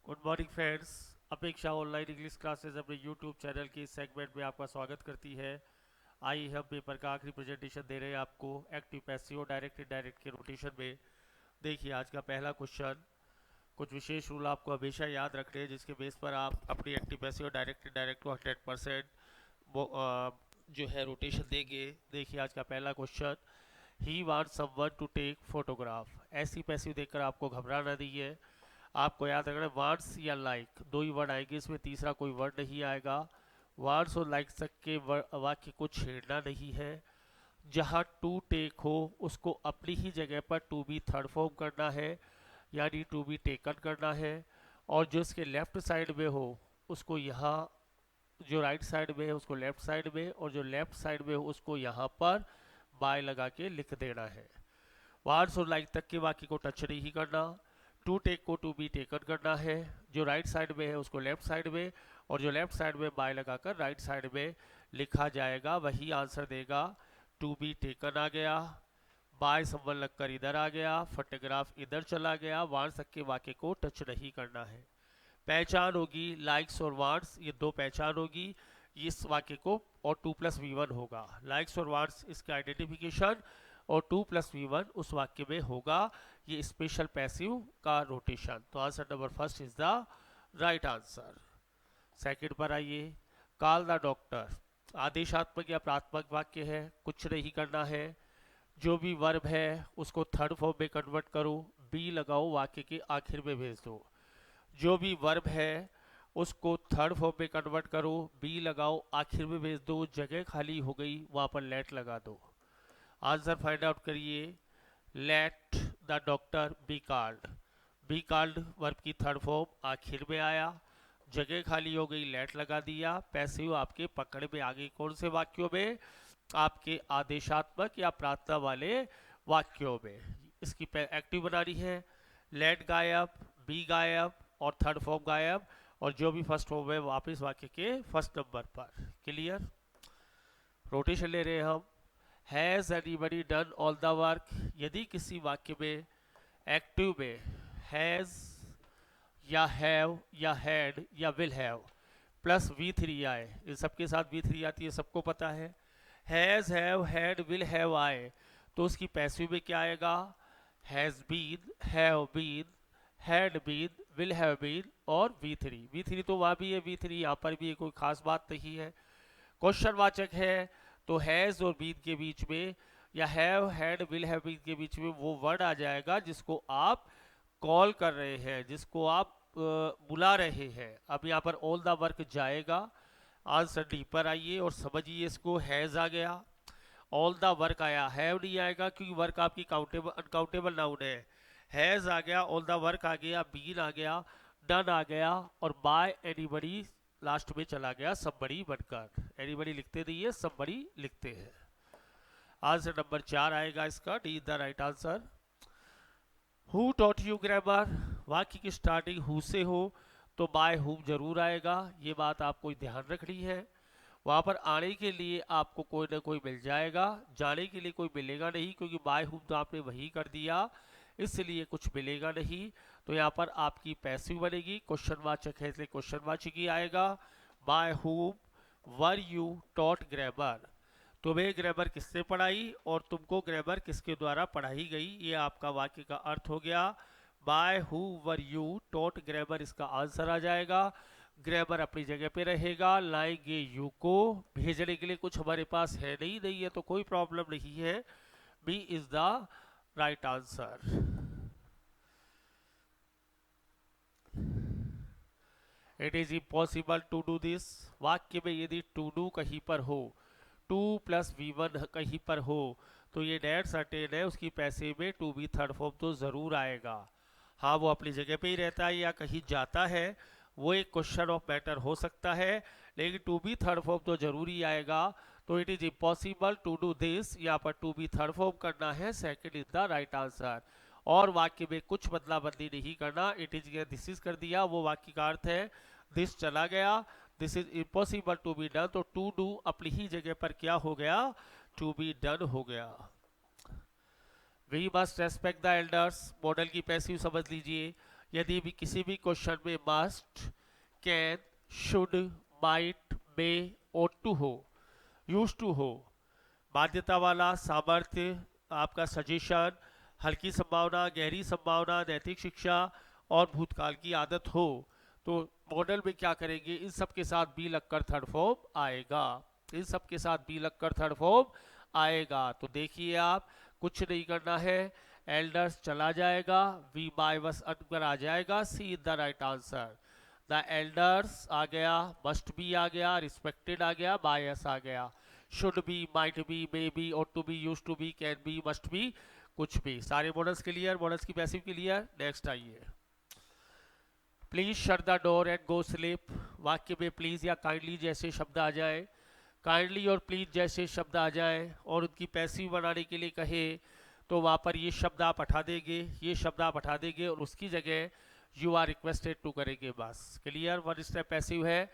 Good morning friends. अपेक्षा online English classes अपने YouTube channel के इस सेगमेंट में आपका स्वागत करती है। आइए हम पेपर का आखिरी प्रेजेंटेशन दे रहे हैं आपको एक्टिव पैसिव और डायरेक्ट इनडायरेक्ट के रोटेशन में। देखिए आज का पहला क्वेश्चन। कुछ विशेष रूल आपको हमेशा याद रखने हैं जिसके बेस पर आप अपनी एक्टिव पैसिव और डायरेक्ट इनडायरेक्ट को 100% जो है रोटेशन देंगे। देखिए आज का पहला question. He want someone to take photograph. ऐसी पैसिव देखकर आपको घबराना नहीं है। आपको याद रखना वांट्स या लाइक दो ही वर्ड आएंगे, इसमें तीसरा कोई वर्ड नहीं आएगा। वांट्स और लाइक तक के वाक्य को छेड़ना नहीं है। जहाँ टू टेक हो उसको अपनी ही जगह पर टू बी थर्ड फॉर्म करना है, यानी टू बी टेकन करना है। और जो इसके लेफ्ट साइड में हो उसको यहाँ, जो राइट साइड में है उसको लेफ्ट साइड में, और जो लेफ्ट साइड में हो उसको यहाँ पर बाय लगा के लिख देना है। वार्ड्स और लाइक तक के वाक्य को टच नहीं करना। टू टेक को टू बी टेकन करना है। जो राइट साइड में है उसको लेफ्ट साइड में, और जो लेफ्ट साइड में बाय लगाकर राइट साइड में लिखा जाएगा वही आंसर देगा। टू बी टेकन आ गया, बाय संबल लगकर इधर आ गया, फोटोग्राफ इधर चला गया। वांट्स तक के वाक्य को टच नहीं करना है। पहचान होगी लाइक्स और वांट्स, ये दो पहचान होगी इस वाक्य को, और टू प्लस वी वन होगा। लाइक्स और वांट्स इसका आइडेंटिफिकेशन, और टू प्लस वी वन उस वाक्य में होगा। ये स्पेशल पैसिव का रोटेशन। तो answer number first is the right answer. Second पर आइए। कॉल द डॉक्टर आदेशात्मक या प्रात्मक वाक्य है, कुछ नहीं करना है। जो भी वर्ब है उसको थर्ड फॉर्म में कन्वर्ट करो, बी लगाओ वाक्य के आखिर में भेज दो। जो भी वर्ब है उसको थर्ड फॉर्म में कन्वर्ट करो, बी लगाओ आखिर में भेज दो। जगह खाली हो गई वहां पर लेट लगा दो। आंसर फाइंड आउट करिए। Let the doctor be called. Be called verb की थर्ड फॉर्म आखिर में आया, जगह खाली हो गई लेट लगा दिया। पैसिव आपके पकड़ में आ गई कौन से वाक्यों में? आपके आदेशात्मक या प्रार्थना वाले वाक्यों में। इसकी एक्टिव बनानी है। लेट गायब, बी गायब और थर्ड फॉर्म गायब, और जो भी फर्स्ट फॉर्म है वापस वाक्य के फर्स्ट नंबर पर। क्लियर? रोटेशन ले रहे हैं हम। Has anybody done all the work. यदि किसी वाक्य में एक्टिव में हैज़ या हैव या हैड या will have plus we three आए, इन सबके साथ वी थ्री आती है, सबको पता है। Has have had will have आए तो उसकी पैसिव में क्या आएगा? Has been, have been, had been, will have been और वी थ्री। वी थ्री तो वहाँ भी है, वी थ्री यहाँ पर भी है, कोई खास बात नहीं है। क्वेश्चन वाचक है तो हैज और बीन के बीच में, या have had will have been के बीच में वो वर्ड आ जाएगा जिसको आप कॉल कर रहे हैं, जिसको आप बुला रहे हैं। अब यहाँ पर ऑल द वर्क जाएगा। आंसर डी पर आइए और समझिए इसको। हैज आ गया, ऑल द वर्क आया, हैव नहीं आएगा क्योंकि वर्क आपकी काउंटेबल अनकाउंटेबल नाउन है। हैज आ गया, ऑल द वर्क आ गया, बीन आ गया, डन आ गया, और बाय एनीबडी लास्ट में चला गया समबड़ी बनकर। एनीबडी लिखते नहीं है, समबड़ी लिखते हैं। आंसर नंबर 4 आएगा इसका, D is the right answer. Who taught you grammar. वाक्य की स्टार्टिंग हु से हो तो बाय हुम जरूर आएगा, ये बात आपको ध्यान रखनी है। वहां पर आने के लिए आपको कोई ना कोई मिल जाएगा, जाने के लिए कोई मिलेगा नहीं, क्योंकि बाय हुम तो आपने वही कर दिया, इसलिए कुछ मिलेगा नहीं। तो यहाँ पर आपकी पैसिव बनेगी, क्वेश्चन वाचक है इसलिए क्वेश्चन वाचक ही आएगा। By whom were you taught grammar. तुम्हें ग्रामर किसने पढ़ाई और तुमको ग्रामर किसके द्वारा पढ़ाई गई, ये आपका वाक्य का अर्थ हो गया। By who were you taught grammar इसका आंसर आ जाएगा। ग्रामर अपनी जगह पे रहेगा, लाएंगे यू को। भेजने के लिए कुछ हमारे पास है नहीं है तो कोई प्रॉब्लम नहीं है। B is the right answer. It is impossible to do this. वाक्य में यदि टू डू कहीं पर हो, टू प्लस वी वन कहीं पर हो, तो ये डेट सर्टेन है उसकी पैसे में टू बी थर्ड फॉर्म तो जरूर आएगा। हाँ वो अपनी जगह पे ही रहता है या कहीं जाता है, वो एक क्वेश्चन ऑफ मैटर हो सकता है, लेकिन टू बी थर्ड फॉर्म तो जरूरी आएगा। तो it is impossible to do this, यहाँ पर टू बी थर्ड फॉर्म करना है, second is the right answer. और वाक्य में कुछ बदला बदली नहीं करना। इट इज दिस इज कर दिया, वो वाक्य का अर्थ है दिस चला गया। This is impossible to be done, तो टू डू अपनी ही जगह पर क्या हो गया? टू बी डन हो गया। We must respect the elders, modal की पैसिव समझ लीजिए। यदि भी किसी भी क्वेश्चन में must, can, should, might, may, ought to हो, यूज टू हो, बाध्यता वाला, सामर्थ्य, आपका सजेशन, हल्की संभावना, गहरी संभावना, नैतिक शिक्षा और भूतकाल की आदत हो, तो मॉडल में क्या करेंगे, इन सब के साथ बी लगकर थर्ड फॉर्म आएगा। इन सब के साथ बी लगकर थर्ड फॉर्म आएगा। तो देखिए आप, कुछ नहीं करना है, एल्डर्स चला जाएगा, वी बाय बस अनकर आ जाएगा, C is the right answer. The elders आ गया, मस्ट बी आ गया, रिस्पेक्टेड आ गया, बायस आ गया, should be, might be, may be, ought to be, use to be, can be, must be, कुछ भी। सारे मॉडल्स क्लियर, मॉडल्स की पैसिव क्लियर। नेक्स्ट आइए, please shut the door and go sleep. वाक्य में प्लीज या काइंडली जैसे शब्द आ जाए, काइंडली और प्लीज जैसे शब्द आ जाए और उनकी पैसिव बनाने के लिए कहे, तो वहाँ पर ये शब्द आप हटा देंगे, ये शब्द आप हटा देंगे और उसकी जगह यू आर रिक्वेस्टेड टू करेंगे, बस। क्लियर, वन स्टेप पैसिव है।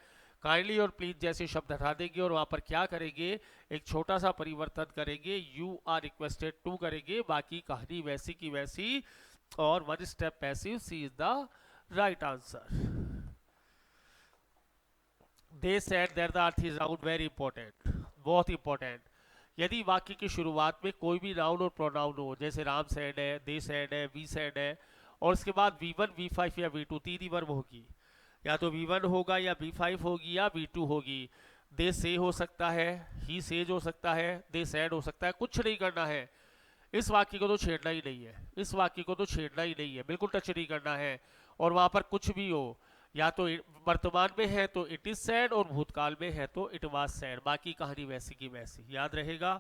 काइंडली और प्लीज जैसे शब्द हटा देंगे और वहाँ पर क्या करेंगे, एक छोटा सा परिवर्तन करेंगे, यू आर रिक्वेस्टेड टू करेंगे, बाकी कहानी वैसी की वैसी। और one step passive, C is the right answer. They said that the earth is round, very important, बहुत इंपॉर्टेंट। यदि वाक्य की शुरुआत में कोई भी नाउन और प्रोनाउन हो, जैसे राम सेड है, दे सेड है, वी सेड है, और उसके बाद V1, V5 या V2 तीन ही वर्ब होगी, या तो V1 होगा या V5 होगी या V2 होगी। दे से हो सकता है, ही सेज हो सकता है, दे सैड हो सकता है, कुछ नहीं करना है। इस वाक्य को तो छेड़ना ही नहीं है, इस वाक्य को तो छेड़ना ही नहीं है, बिल्कुल टच नहीं करना है। और वहाँ पर कुछ भी हो, या तो वर्तमान में है तो इट इज सैड, और भूतकाल में है तो इट वाज सैड, बाकी कहानी वैसी की वैसी, याद रहेगा।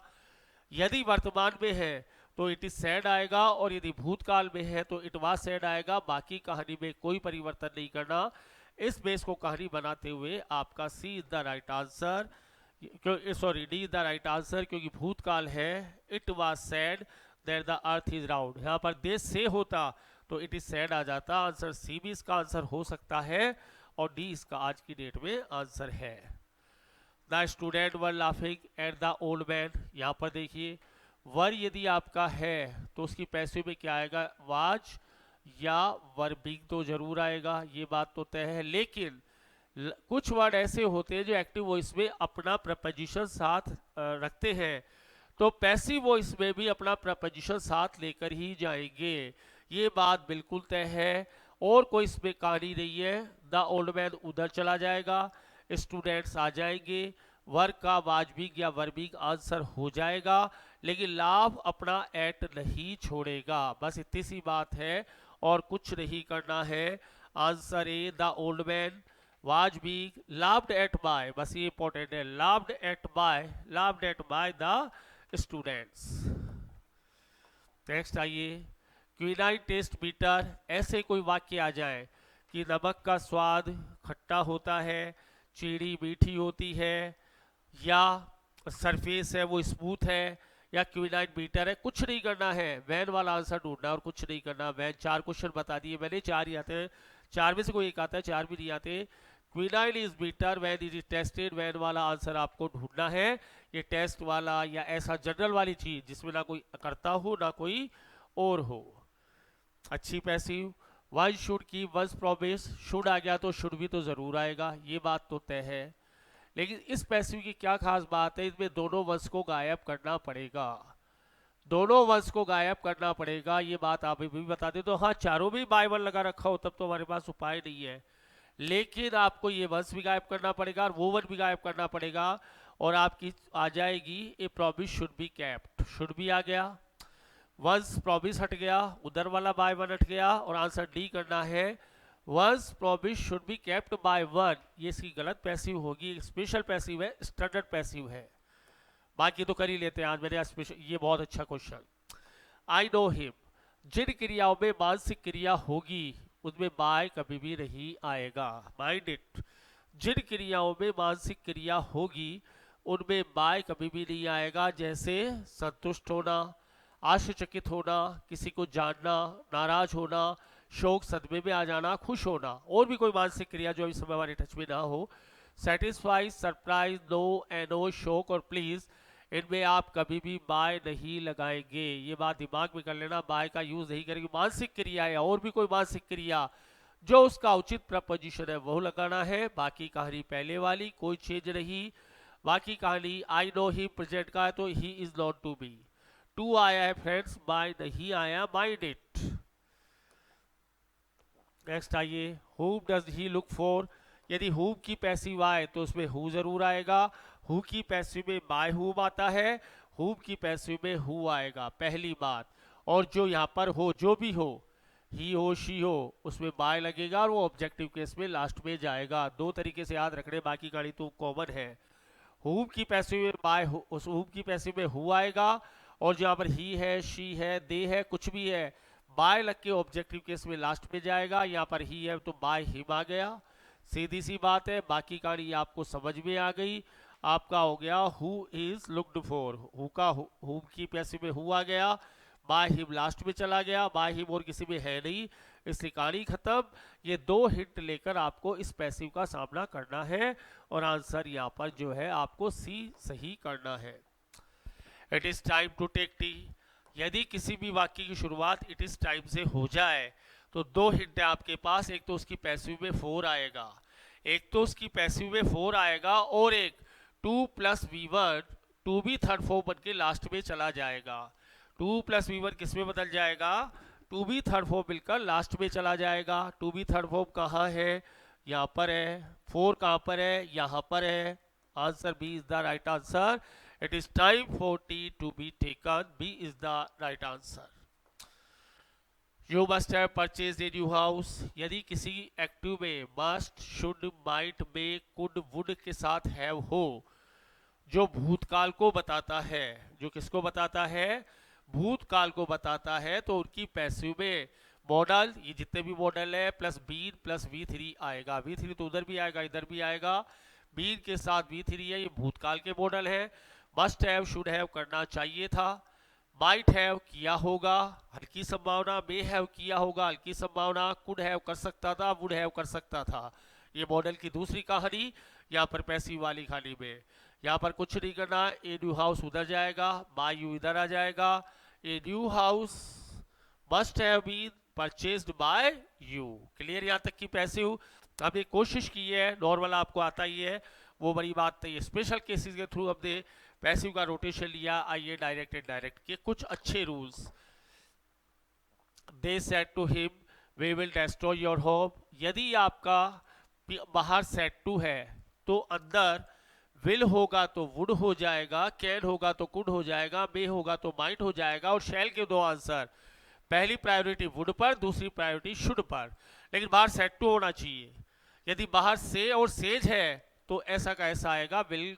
यदि वर्तमान में है तो इट इज सैड आएगा, और यदि भूतकाल में है तो इट वाज सैड आएगा, बाकी कहानी में कोई परिवर्तन नहीं करना। इस बेस को कहानी बनाते हुए आपका C is the right answer, sorry D is the right answer, क्योंकि भूतकाल है, it was said that the earth is round. यहाँ पर देश से होता तो इट इज सैड आ जाता, आंसर सी भी इसका आंसर हो सकता है, और डी इसका आज की डेट में आंसर है। The student were laughing at the old man, यहाँ पर देखिए, वर यदि आपका है तो उसकी पैसिव में क्या आएगा, वाज या वर बिंग तो जरूर आएगा, ये बात तो तय है। लेकिन कुछ वर्ड ऐसे होते हैं जो एक्टिव वॉइस में अपना प्रपोजिशन साथ रखते हैं, तो पैसिव वॉइस में भी अपना प्रपोजिशन साथ लेकर ही जाएंगे, ये बात बिल्कुल तय है, और कोई इसमें कहानी नहीं है। द ओल्ड मैन उधर चला जाएगा, स्टूडेंट्स आ जाएंगे, वर्ग का वाजबिग या वर्बिग आंसर हो जाएगा, लेकिन लाभ अपना एट नहीं छोड़ेगा, बस इतनी सी बात है और कुछ नहीं करना है। Answer A, the old man was being loved at by, बस ये इंपॉर्टेंट है, loved at by the students. Next आइए, क्विनाइन टेस्ट बीटर, ऐसे कोई वाक्य आ जाए कि नमक का स्वाद खट्टा होता है, चीनी मीठी होती है, या सरफेस है वो स्मूथ है, या क्विनाइन बीटर है, कुछ नहीं करना है, वैन वाला आंसर ढूंढना और कुछ नहीं करना। वैन चार क्वेश्चन बता दिए मैंने, चार ही आते हैं, चार में से कोई एक आता है, चार भी नहीं आते। Quinine is bitter when is tested, when वाला आंसर आपको ढूंढना है। ये टेस्ट वाला या ऐसा जनरल वाली चीज जिसमें ना कोई करता हो ना कोई और हो। अच्छी पैसिव, वन शुड की वंस प्रोमिस, शुड आ गया तो शुड भी तो जरूर आएगा, ये बात तो तय है। लेकिन इस पैसिव की क्या खास बात है, इसमें दोनों वंश को गायब करना पड़ेगा, दोनों वंश को गायब करना पड़ेगा, ये बात आप भी बता दे। तो हाँ, चारों भी बाय वन लगा रखा हो तब तो हमारे पास उपाय नहीं है, लेकिन आपको ये वंश भी गायब करना पड़ेगा और वो वन भी गायब करना पड़ेगा, और आपकी आ जाएगी ए promise should be kept, should भी आ गया, वंस प्रॉमिस हट गया, उधर वाला बाय वन हट गया, और आंसर डी करना है, once promise should be kept by one. ये इसकी गलत पैसिव होगी, स्पेशल पैसिव है, स्टैंडर्ड पैसिव है, बाकी तो कर ही लेते हैं आज मेरे स्पेशल। ये बहुत अच्छा क्वेश्चन, आई नो हिम, जिन क्रियाओं में मानसिक क्रिया होगी उनमें बाय कभी भी नहीं आएगा, माइंड इट। जिन क्रियाओं में मानसिक क्रिया होगी उनमें बाय कभी भी नहीं आएगा, जैसे संतुष्ट होना, आश्चर्यचकित होना, किसी को जानना, नाराज होना, शोक सदमे में आ जाना, खुश होना, और भी कोई मानसिक क्रिया जो इस समय हमारे टच में ना हो। सेटिस्फाई, सरप्राइज, नो, एनो, शोक और प्लीज, इनमें आप कभी भी बाय नहीं लगाएंगे, ये बात दिमाग में कर लेना, बाय का यूज नहीं करेंगे। मानसिक क्रिया है और भी कोई मानसिक क्रिया जो उसका उचित प्रपोजिशन है वो लगाना है। बाकी कहानी पहले वाली, कोई चेंज नहीं। बाकी कहानी आई नो ही प्रेजेंट का है तो he is not to be. To आया है फ्रेंड्स, बाय नहीं आया, माइंड इट। नेक्स्ट आइए, whom does he look for। यदि whom की पैसिव आए तो उसमें who जरूर आएगा। who की पैसिव में by whom आता है, whom की पैसिव में who आएगा, पहली बात। और जो यहाँ पर हो, जो भी हो, ही हो शी हो, उसमें by लगेगा और वो ऑब्जेक्टिव केस में लास्ट में जाएगा। दो तरीके से याद रखने, बाकी गाड़ी तो कॉमन है। whom की पैसिव में by, उस whom की पैसिव में who आएगा, और जो यहाँ पर ही है, शी है, दे है, कुछ भी है, बाय लग के ऑब्जेक्टिव केस में लास्ट पे जाएगा। यहाँ पर ही है तो बाय हिम आ गया, सीधी सी बात है। बाकी कहानी आपको समझ में आ गई। आपका हो गया who is looked for, who का हु की पैसिव में हु आ गया, बाय हिम लास्ट में चला गया, बाय हिम और किसी में है नहीं, इसलिए कहानी खत्म। ये दो हिंट लेकर आपको इस पैसिव का सामना करना है और आंसर यहाँ पर जो है आपको सी सही करना है। It is time to take tea. यदि किसी भी वाक्य की शुरुआत इट इज टाइम से हो जाए तो दो हिंट है आपके पास। एक तो उसकी पैसिव में फोर आएगा, एक तो उसकी पैसिव में फोर आएगा, और एक टू प्लस वी1, टू भी थर्ड फॉर्म बन के लास्ट में चला जाएगा। टू प्लस वी1 किस में बदल जाएगा, टू भी थर्ड फॉर्म मिलकर लास्ट में चला जाएगा। टू भी थर्ड फॉर्म कहाँ है, यहाँ पर है। फोर कहाँ पर है, यहाँ पर है। Answer B is the right answer. It is time for tea to be taken. B is the right answer. You must have purchased a new house। यदि किसी एक्टिव में must, should, might, may, could, would के साथ have हो, जो भूतकाल को बताता है, जो किसको बताता है, भूतकाल को बताता है, तो उनकी पैसिव में मॉडल, ये जितने भी मॉडल है, प्लस बीन प्लस V3 आएगा। V3 तो उधर भी आएगा, इधर भी आएगा। बीन के साथ V3 है, ये भूतकाल के मॉडल है। मस्ट हैव, शुड हैव करना चाहिए था। माइट हैव किया होगा, हल्की संभावना। मे हैव किया होगा, हल्की संभावना। कुड हैव कर सकता था, वुड हैव कर सकता था। ये मॉडल की दूसरी कहानी। यहाँ पर पैसिव वाली कहानी में यहाँ पर कुछ नहीं करना। ए न्यू हाउस उधर जाएगा, बाय यू इधर आ जाएगा। A new house must have been purchased by you. Clear यहाँ तक की पैसिव। हमने कोशिश की है, नॉर्मल आपको आता ही है, वो बड़ी बात नहीं है। स्पेशल केसेस के थ्रू हमने पैसिव का रोटेशन लिया। आइए डायरेक्ट इनडायरेक्ट के कुछ अच्छे rules. They said to him we will destroy your home. यदि आपका बाहर सेड टू है तो अंदर विल होगा तो वुड हो जाएगा, कैन होगा तो कुड हो जाएगा, मे होगा तो माइट हो जाएगा, और शैल के दो आंसर। पहली प्रायोरिटी वुड पर, दूसरी प्रायोरिटी शुड पर। लेकिन बाहर सेड टू होना चाहिए। यदि बाहर से और सेज है तो ऐसा का ऐसा आएगा। विल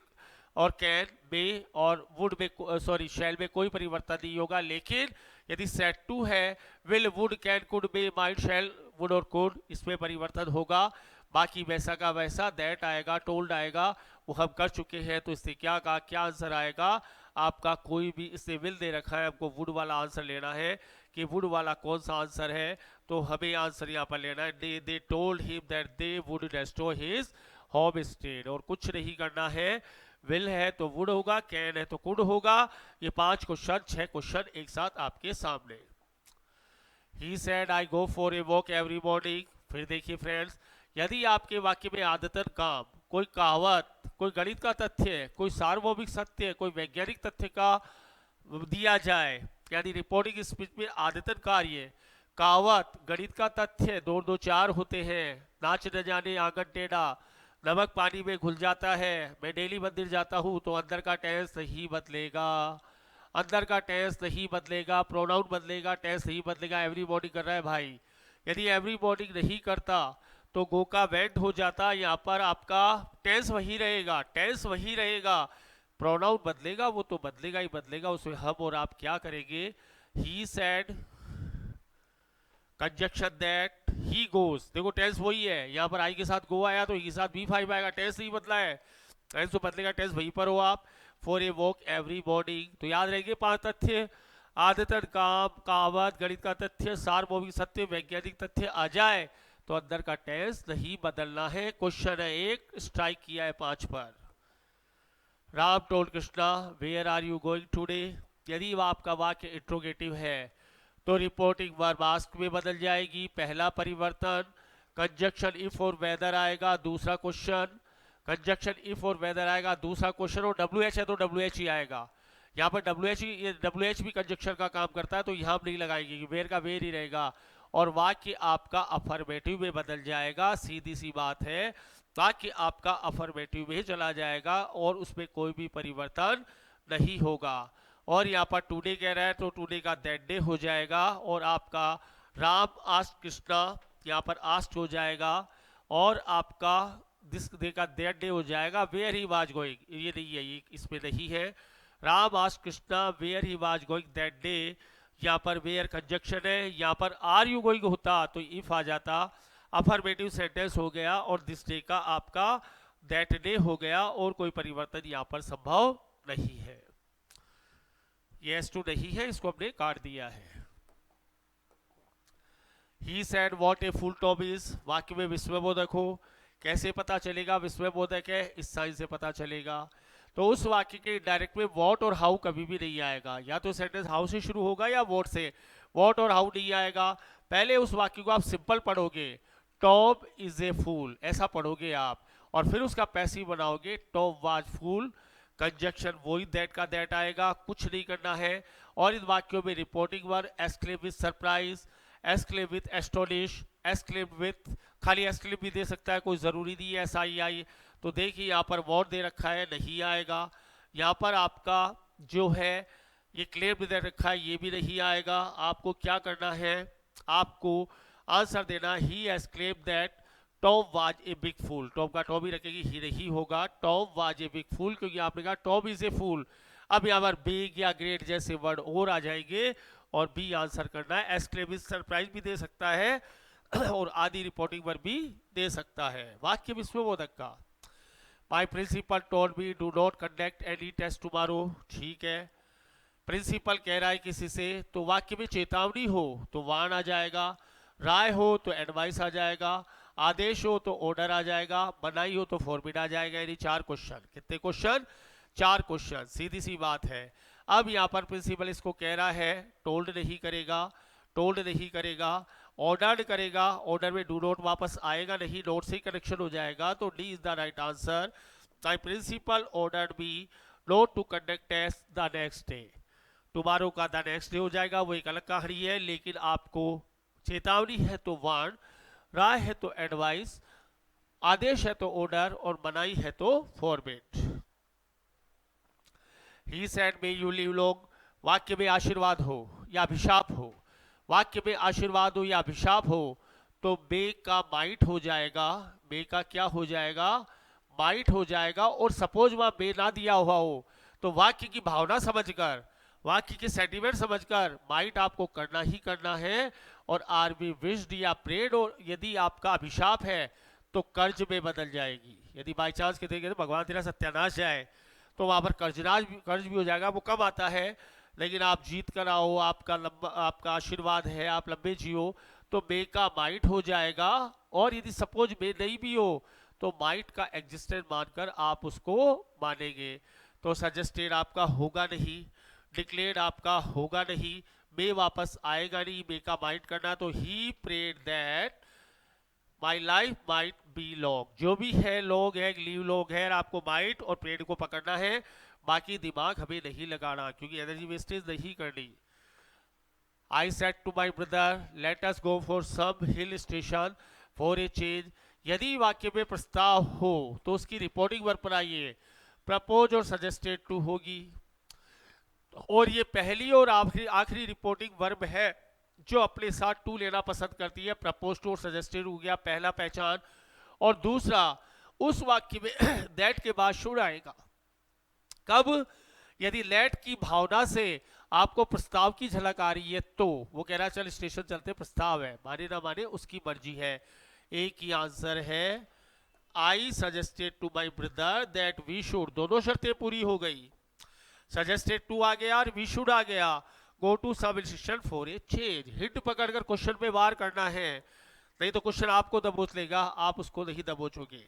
और कैन, मे और वुड में, सॉरी शैल में कोई परिवर्तन नहीं होगा। लेकिन यदि सेट टू है, will, would, can, could, may, might, shall, would और कुड, इसमें परिवर्तन होगा। बाकी वैसा का वैसा, दैट आएगा, टोल्ड आएगा, वो हम कर चुके हैं। तो इससे क्या कहा, क्या आंसर आएगा आपका, कोई भी। इससे विल दे रखा है, आपको वुड वाला आंसर लेना है कि वुड वाला कौन सा आंसर है। तो हमें आंसर यहाँ पर लेना है, they told him that they would destroy his home state. और कुछ नहीं करना है। विल है तो वुड होगा, कैन है तो कुड होगा। ये 5 क्वेश्चन, 6 क्वेश्चन एक साथ आपके सामने। He said I go for a walk every morning. फिर देखिए फ्रेंड्स, यदि आपके वाक्य में आदतन काम, कोई कहावत, कोई गणित का तथ्य, कोई सार्वभौमिक सत्य, कोई वैज्ञानिक तथ्य का दिया जाए, यानी रिपोर्टिंग स्पीच में आदतन कार्य, कहावत, गणित का तथ्य, 2 2 4 होते हैं, नाच न जाने आंगन टेढ़ा, नमक पानी में घुल जाता है, मैं डेली मंदिर जाता हूँ, तो अंदर का टेंस नहीं बदलेगा। अंदर का टेंस नहीं बदलेगा, प्रोनाउन बदलेगा, टेंस नहीं बदलेगा। एवरी मॉर्निंग कर रहा है भाई, यदि एवरी मॉर्निंग नहीं करता तो गो का वेंट हो जाता। यहाँ पर आपका टेंस वही रहेगा, टेंस वही रहेगा, प्रोनाउन बदलेगा, वो तो बदलेगा ही बदलेगा। उसमें हम और आप क्या करेंगे, he said, conjunction that, he goes. देखो टेंस वही है, यहाँ पर आई के साथ गो आया तो के साथ B5 आएगा, टेंस नहीं बदला है, टेंस तो बदलेगा, टेंस वहीं पर हो आप। For a walk every morning, तो याद रहेंगे 5 तथ्य, आदतन काम, कहावत, गणित का तथ्य, सार्वभौमिक सत्य, वैज्ञानिक तथ्य आ जाए तो अंदर का टेंस नहीं बदलना है। क्वेश्चन है 1, स्ट्राइक किया है 5 पर। Ram told Krishna where are you going today. यदि आपका वाक्य इंट्रोगेटिव है तो रिपोर्टिंग वर्ब आस्क में बदल जाएगी, पहला परिवर्तन। कंजक्शन इफ और वेदर आएगा दूसरा क्वेश्चन, कंजक्शन इफ और वेदर आएगा दूसरा क्वेश्चन, और डब्ल्यू एच है तो डब्ल्यू एच ही आएगा। यहाँ पर डब्ल्यू एच भी कंजक्शन का काम करता है, तो यहाँ हम नहीं लगाएंगे कि वेर का वेर ही रहेगा, और वाक्य आपका अफर्मेटिव में बदल जाएगा। सीधी सी बात है, वाक्य आपका अफर्मेटिव में चला जाएगा और उसमें कोई भी परिवर्तन नहीं होगा। और यहाँ पर टुडे कह रहा है तो टुडे का दैट डे हो जाएगा, और आपका राम आस्क्ड कृष्णा यहाँ पर आस्क्ड हो जाएगा, और आपका दिस डे का दैट डे हो जाएगा। वेयर ही वाज गोइंग, ये नहीं है, ये इसमें नहीं है। Ram asked Krishna where he was going that day, यहाँ पर वेयर कंजक्शन है, यहाँ पर आर यू गोइंग होता तो इफ आ जाता, अफर्मेटिव सेंटेंस हो गया, और दिस डे का आपका दैट डे हो गया, और कोई परिवर्तन यहाँ पर संभव नहीं है। यस टू नहीं है, इसको हमने काट दिया है। He said what a full top is, वाक्य में विस्मयबोधक हो, कैसे पता चलेगा विस्मयबोधक है, इस साइन से पता चलेगा। तो उस वाक्य के डायरेक्ट में व्हाट और हाउ कभी भी नहीं आएगा, या तो सेंटेंस हाउ से शुरू होगा या व्हाट से, व्हाट और हाउ नहीं आएगा। पहले उस वाक्य को आप सिंपल पढ़ोगे, टॉम इज ए फूल ऐसा पढ़ोगे आप, और फिर उसका पैसिव बनाओगे, टॉम वाज फूल, कंजक्शन वही दैट का दैट आएगा, कुछ नहीं करना है। और इन वाक्यों में reporting verb exclaim with surprise, exclaim with astonish, exclaim with, खाली एक्सक्लेम भी दे सकता है, कोई जरूरी नहीं है ऐसा ही आई। तो देखिए यहाँ पर वॉट दे रखा है, नहीं आएगा। यहाँ पर आपका जो है ये क्लेम दे रखा है, ये भी नहीं आएगा। आपको क्या करना है, आपको आंसर देना, he has claim that Tom was a big fool, Tom का टॉम ही रखेगी, ही नहीं होगा, Tom was a big fool, क्योंकि आपने कहा टॉम इज ए फूल। अब यहाँ पर बिग या ग्रेट जैसे वर्ड और आ जाएंगे, और बी आंसर करना है। एक्सक्लेम सरप्राइज भी दे सकता है, और आदि रिपोर्टिंग वर्ब भी दे सकता है। वाक्य विस्मयबोधक का, my principal told me do not conduct any test tomorrow, ठीक है। प्रिंसिपल कह रहा है किसी से, तो वाक्य में चेतावनी हो तो वार्न आ जाएगा, राय हो तो एडवाइस आ जाएगा, आदेश हो तो ऑर्डर आ जाएगा, मनाही हो तो फॉरबिड आ जाएगा। यानी 4 क्वेश्चन, कितने क्वेश्चन, 4 क्वेश्चन, सीधी सी बात है। अब यहाँ पर प्रिंसिपल इसको कह रहा है, टोल्ड नहीं करेगा, टोल्ड नहीं करेगा, ऑर्डर करेगा, ऑर्डर में डू नॉट वापस आएगा नहीं, नोट से कनेक्शन हो जाएगा, तो D is the right answer. My principal ordered me not to conduct test the next day, tomorrow का द नेक्स्ट डे हो जाएगा, वो एक अलग कहानी है। लेकिन आपको चेतावनी है तो वार्न, राय है तो एडवाइस, आदेश है तो ऑर्डर, और मनाही है तो forbid. He said may you live long, वाक्य में आशीर्वाद हो या अभिशाप हो, वाक्य में आशीर्वाद हो या अभिशाप हो, तो बे का माइट हो जाएगा, बे का क्या हो जाएगा, माइट हो जाएगा। और सपोज वहां बे ना दिया हुआ हो, तो वाक्य की भावना समझकर, वाक्य के सेंटीमेंट समझकर माइट आपको करना ही करना है। और आर बी विश्ड या प्रेड, और यदि आपका अभिशाप है तो कर्ज में बदल जाएगी। यदि बाई चांस के देंगे तो भगवान तेरा सत्यानाश जाए, तो वहां पर कर्ज भी हो जाएगा। वो कब आता है, लेकिन आप जीत कर आओ, आपका आशीर्वाद है, आप लंबे जियो, तो बे का माइट हो जाएगा। और यदि सपोज बे नहीं भी हो, तो माइट का एग्जिस्टेंस मानकर आप उसको मानेंगे। तो सजेस्टेड आपका होगा नहीं, डिक्लेयर्ड आपका होगा नहीं, बे वापस आएगा नहीं, बे का माइट करना, तो he prayed that my life might be long, जो भी है लॉन्ग है, लीव लॉन्ग है, आपको माइट और प्रेड को पकड़ना है, बाकी दिमाग हमें नहीं लगाना, क्योंकि एनर्जी वेस्टेज नहीं करनी। I said to my brother let us go for some hill station for a change. यदि वाक्य में प्रस्ताव हो तो उसकी रिपोर्टिंग वर्ब पर आइए, प्रपोज और सजेस्टेड टू होगी। और ये पहली और आखिरी रिपोर्टिंग वर्ब है जो अपने साथ टू लेना पसंद करती है। प्रपोज टू और सजेस्टेड हो गया पहला पहचान, और दूसरा उस वाक्य में दैट के बाद शुड आएगा। कब, यदि लेट की भावना से आपको प्रस्ताव की झलक आ रही है, तो वो कह रहा है चल स्टेशन चलते, प्रस्ताव है, माने ना माने उसकी मर्जी है। एक ही आंसर है, I suggested to my brother that we should, दोनों शर्तें पूरी हो गई। सजेस्टेड टू आ गया और वी शुड आ गया। गो टू सब institution for a change, hit पकड़कर क्वेश्चन पे वार करना है, नहीं तो क्वेश्चन आपको दबोच लेगा, आप उसको नहीं दबोचोगे।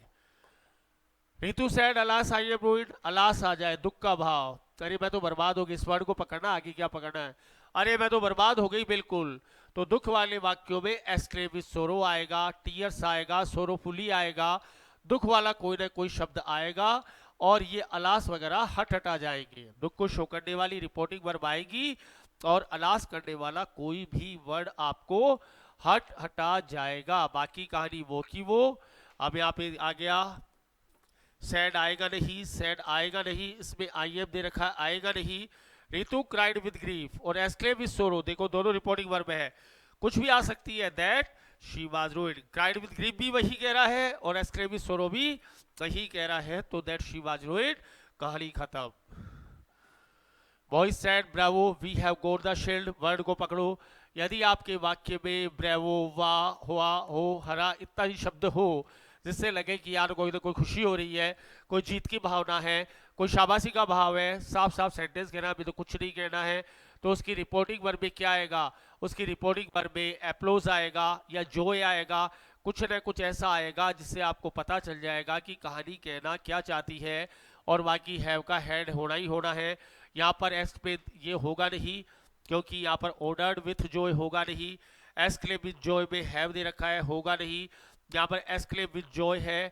Ritu said alas I am ruined, alas आ जाए दुख का भाव, अरे मैं तो बर्बाद हो गई, इस वर्ड को पकड़ना, आगे क्या पकड़ना है। अरे मैं तो बर्बाद हो गई बिल्कुल। तो दुख वाले वाक्यों में एक्सक्लेम विद सोरो आएगा, टीयर्स आएगा, सोरोफुली आएगा, दुख वाला कोई ना कोई शब्द आएगा, और ये अलास वगैरह हट हटा जाएंगे। दुख को शो करने वाली रिपोर्टिंग वर्ब आएगी और अलास करने वाला कोई भी वर्ड आपको हट हटा जाएगा। बाकी कहानी वो की वो। अब यहाँ पे आ गया सैड आएगा नहीं, सैड आएगा नहीं, इसमें आई एम दे रखा है, आएगा नहीं। रितु क्राइड विद ग्रीफ और एक्सक्लेम विद सोरो, देखो दोनों रिपोर्टिंग वर्ब है, कुछ भी आ सकती है। That she was ruined, cried with grief भी वही कह रहा है और एक्सक्लेम विद सोरो भी वही कह रहा है, तो दैट शी वाज रूइंड, कहानी खत्म। Boys said bravo we have got the shield, word को पकड़ो। यदि आपके वाक्य में ब्रेवो, वाह, हुआ, हो, हरा इत्यादि शब्द हो जिससे लगे कि यार कोई तो कोई खुशी हो रही है, कोई जीत की भावना है, कोई शाबाशी का भाव है, साफ साफ सेंटेंस कहना, अभी तो कुछ नहीं कहना है, तो उसकी रिपोर्टिंग वर्ब में क्या आएगा? उसकी रिपोर्टिंग वर्ब में एप्लोज आएगा या जॉय आएगा, कुछ ना कुछ ऐसा आएगा जिससे आपको पता चल जाएगा कि कहानी कहना क्या चाहती है। और बाकी हैव का हेड होना ही होना है। यहाँ पर एस पे ये होगा नहीं, क्योंकि यहाँ पर ऑर्डर्ड विथ जॉय होगा नहीं। एस्क्लेम विथ जॉय में हैव दे रखा है, होगा नहीं। यहाँ पर एस्क्लेम विथ जॉय है,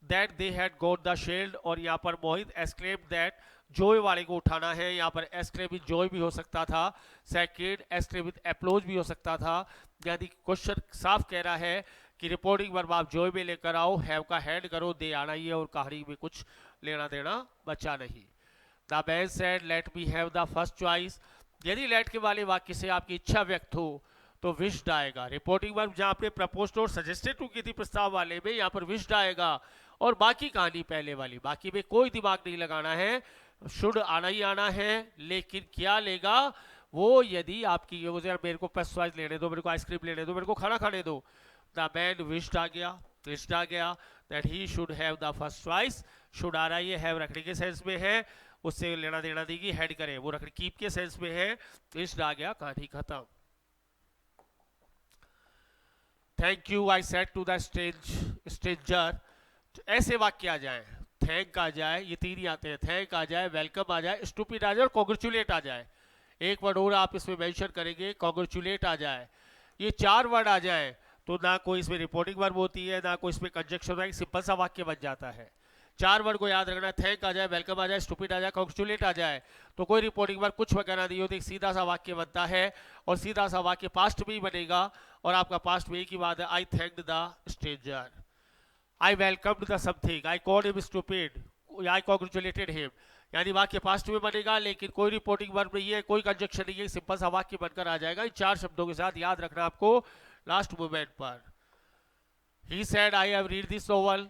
that they had got the shield, और यहाँ पर मोहित एस्क्लेम दैट, जॉय वाले को उठाना है। यहाँ पर एस्क्लेम विथ जॉय भी हो सकता था, सेकेंड एस्क्लेम विथ एप्लोज भी हो सकता था। यानी क्वेश्चन साफ कह रहा है कि रिपोर्टिंग वर्ब आप जॉय में लेकर आओ, हैव का हेड करो, दे आना ही है, और कहानी में कुछ लेना देना बचा नहीं। The man said let me have the first choice, यदि लेट के वाले वाक्य से आपकी इच्छा व्यक्त हो तो विश्ड आएगा। रिपोर्टिंग वर्ब जहां आपने प्रपोज्ड और सजेस्टेड टू की थी प्रस्ताव वाले में, यहाँ पर विश्ड आएगा। और बाकी कहानी पहले वाली, बाकी में कोई दिमाग नहीं लगाना है, शुड आना ही आना है। लेकिन क्या लेगा वो? यदि आपकी यार मेरे को फर्स्ट चॉइस लेने दो, मेरे को आइसक्रीम लेने दो, मेरे को खाना खाने दो। द मैन विश्ड आ गया, विश्ड आ गया that he should have the first choice. Should आ रहा है, ये हैव रखने के सेंस में है, उससे लेना देना देगी, हेड करे वो रखने कीप के सेंस में है। विश्ड आ गया, कहानी खत्म। Thank you I said to the stranger, ऐसे वाक्य आ जाए, थैंक आ जाए, ये तीन ही आते हैं, थैंक आ जाए, वेलकम आ जाए, स्टूपिड आ जाए और कॉन्ग्रेचुलेट आ जाए। एक वर्ड और आप इसमें मेंशन करेंगे, कॉन्ग्रेचुलेट आ जाए। ये चार वर्ड आ जाए तो ना कोई इसमें रिपोर्टिंग वर्ब होती है, ना कोई इसमें कंजक्शन वर्ब, सिंपल सा वाक्य बन जाता है। चार वर्ड को याद रखना, थैंक आ जाए, वेलकम आ जाए, स्टूपिड आ जाए, कॉन्ग्रेचुलेट आ जाए, तो कोई रिपोर्टिंग वर्ब कुछ वगैरह नहीं होती, सीधा सा वाक्य बनता है। और सीधा सा वाक्य पास्ट में ही बनेगा, और आपका पास्ट में एक ही बात है, I thanked the stranger, I welcomed the something, I called him stupid, I congratulated him. यानी वाक्य पास्ट में बनेगा, लेकिन कोई रिपोर्टिंग वर्ब नहीं है, कोई कंजक्शन नहीं है, सिंपल सा वाक्य बनकर आ जाएगा। इन चार शब्दों के साथ याद रखना आपको लास्ट मोमेंट पर। He said I have read this novel,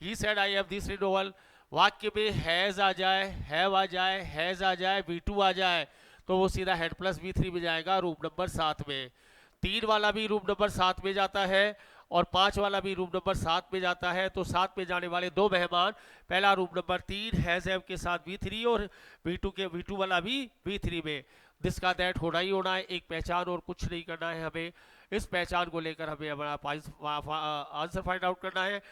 he said I have this read novel, वाक्य में हैज आ जाए, हैव आ जाए, हैज आ जाए, V2 आ जाए, तो वो सीधा हेड प्लस V3 में जाएगा, रूम नंबर 7 में। 3 वाला भी रूम नंबर 7 में जाता है और 5 वाला भी रूम नंबर 7 में जाता है। तो 7 में जाने वाले दो मेहमान, पहला रूम नंबर 3 हैज हैव के साथ V3 और V2 वाला भी V3 में। दिस का दैट होना ही होना है, एक पहचान और कुछ नहीं करना है हमें। इस पहचान को लेकर हमें हमारा आंसर फाइंड आउट करना है।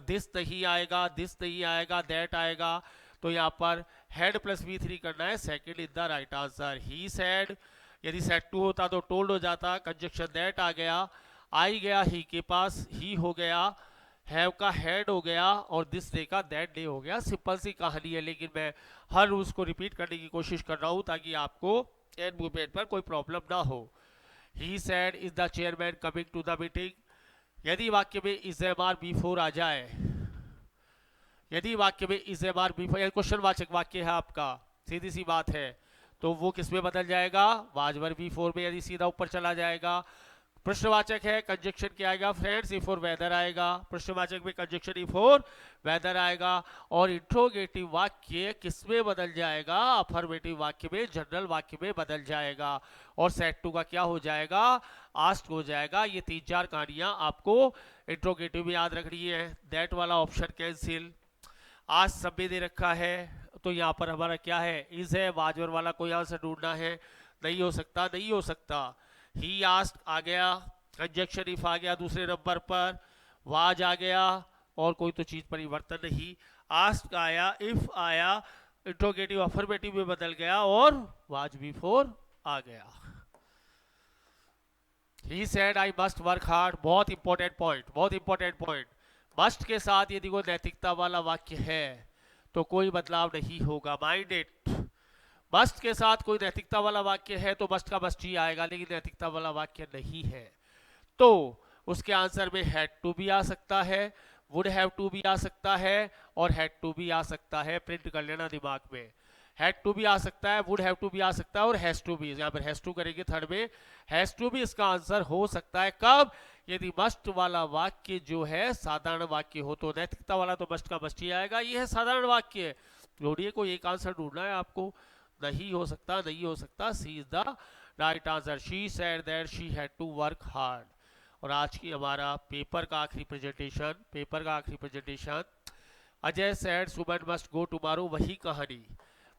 दिस नहीं आएगा, दिस नहीं आएगा, दैट आएगा, तो यहाँ पर हेड प्लस V3 करना है, second is the right answer. He said, यदि सेड टू होता तो टोल्ड हो जाता, कंजक्शन दैट आ गया, आई गया ही के पास, ही हो गया, हैव का हेड हो गया, और दिस डे का दैट डे हो गया। सिंपल सी कहानी है, लेकिन मैं हर रूल्स को रिपीट करने की कोशिश कर रहा हूँ ताकि आपको एंड मूवमेंट पर कोई प्रॉब्लम ना हो। He said is the chairman coming to the meeting, यदि वाक्य में इज एम आर बिफोर आ जाए, यदि वाक्य में is am are before question वाचक वाक्य है आपका, सीधी सी बात है, तो वो किस में बदल जाएगा? वाजवर बिफोर में, यदि सीधा ऊपर चला जाएगा। प्रश्नवाचक है, कंजक्शन क्या आएगा फ्रेंड्स? इफ और वेदर आएगा। प्रश्नवाचक में कंजक्शन इफ और वेदर आएगा। और इंट्रोगेटिव वाक्य किस में बदल जाएगा? अफर्मेटिव वाक्य में, जनरल वाक्य में बदल जाएगा। और सेट टू का क्या हो जाएगा? आस्क्ड हो जाएगा। ये 3-4 कहानियां आपको इंट्रोगेटिव में याद रखनी है। दैट वाला ऑप्शन कैंसिल। आज सब में दे रखा है, तो यहाँ पर हमारा क्या है? इज है। वाजवर वाला कोई आंसर ढूंढना है, नहीं हो सकता, नहीं हो सकता। ही आस्क्ड आ गया, कंजक्शन इफ आ गया दूसरे नंबर पर, वाज आ गया, और कोई तो चीज परिवर्तन नहीं। आस्क्ड आया, इफ आया, इंट्रोगेटिव अफर्मेटिव में बदल गया, और वाज बिफोर आ गया। He said I must work hard, बहुत इंपॉर्टेंट पॉइंट, बहुत इंपॉर्टेंट पॉइंट। मस्ट के साथ यदि कोई नैतिकता वाला वाक्य है तो कोई बदलाव नहीं होगा, माइंड इट। मस्ट के साथ कोई नैतिकता वाला वाक्य है तो मस्ट का मस्ट ही आएगा, लेकिन नैतिकता वाला वाक्य नहीं है तो उसके आंसर में हैड टू भी आ सकता है, वुड हैव टू भी आ सकता है और हैड टू भी आ सकता है। प्रिंट कर लेना दिमाग में, हैड टू भी आ सकता है, वुड हैव टू भी आ सकता है और हैज टू भी। यहाँ पर हैज टू करेंगे थर्ड में, हैज टू भी इसका आंसर हो सकता है। कब? यदि मस्ट वाला वाक्य जो है साधारण वाक्य हो, तो नैतिकता वाला तो मस्ट का मस्ट ही आएगा, ये है साधारण वाक्य। ढूंढिए, कोई एक आंसर ढूंढना है आपको। नहीं हो सकता, नहीं हो सकता, C is the right answer. She said that she had to work hard. और आज की हमारा पेपर का आखिरी presentation, Ajay said Suman must go tomorrow, वही कहानी।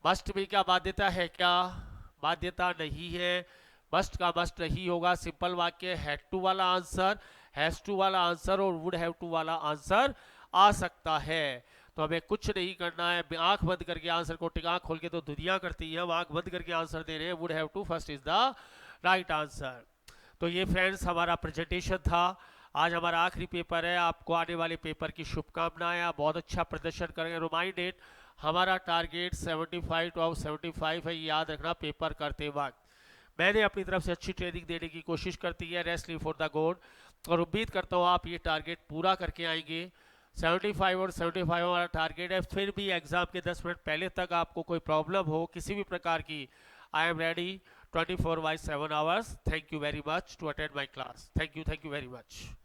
मस्ट में क्या बाध्यता है? क्या बाध्यता नहीं है, मस्ट का मस्ट नहीं होगा। सिंपल वाक्य, हैड टू वाला आंसर, हैज टू वाला आंसर और वुड हैव टू वाला आंसर आ सकता है। तो हमें कुछ नहीं करना है, आंख बंद करके आंसर को टिक, आंख खोल के तो दुनिया करती है, हम आंख बंद करके आंसर दे रहे हैं। Would have to first is the right answer. तो ये फ्रेंड्स हमारा प्रेजेंटेशन था। आज हमारा आखिरी पेपर है, आपको आने वाले पेपर की शुभकामनाएं। आप बहुत अच्छा प्रदर्शन करेंगे। रिमाइंड इट, हमारा टारगेट 75 टू 75 है, याद रखना पेपर करते वक्त। मैंने अपनी तरफ से अच्छी ट्रेनिंग देने की कोशिश करती है, रेस्टली फॉर द गोड, और उम्मीद करता हूँ आप ये टारगेट पूरा करके आएंगे। 75 और 75 हमारा टारगेट है। फिर भी एग्जाम के 10 मिनट पहले तक आपको कोई प्रॉब्लम हो किसी भी प्रकार की, I am ready 24/7 hours. Thank you very much to attend my class. Thank you very much.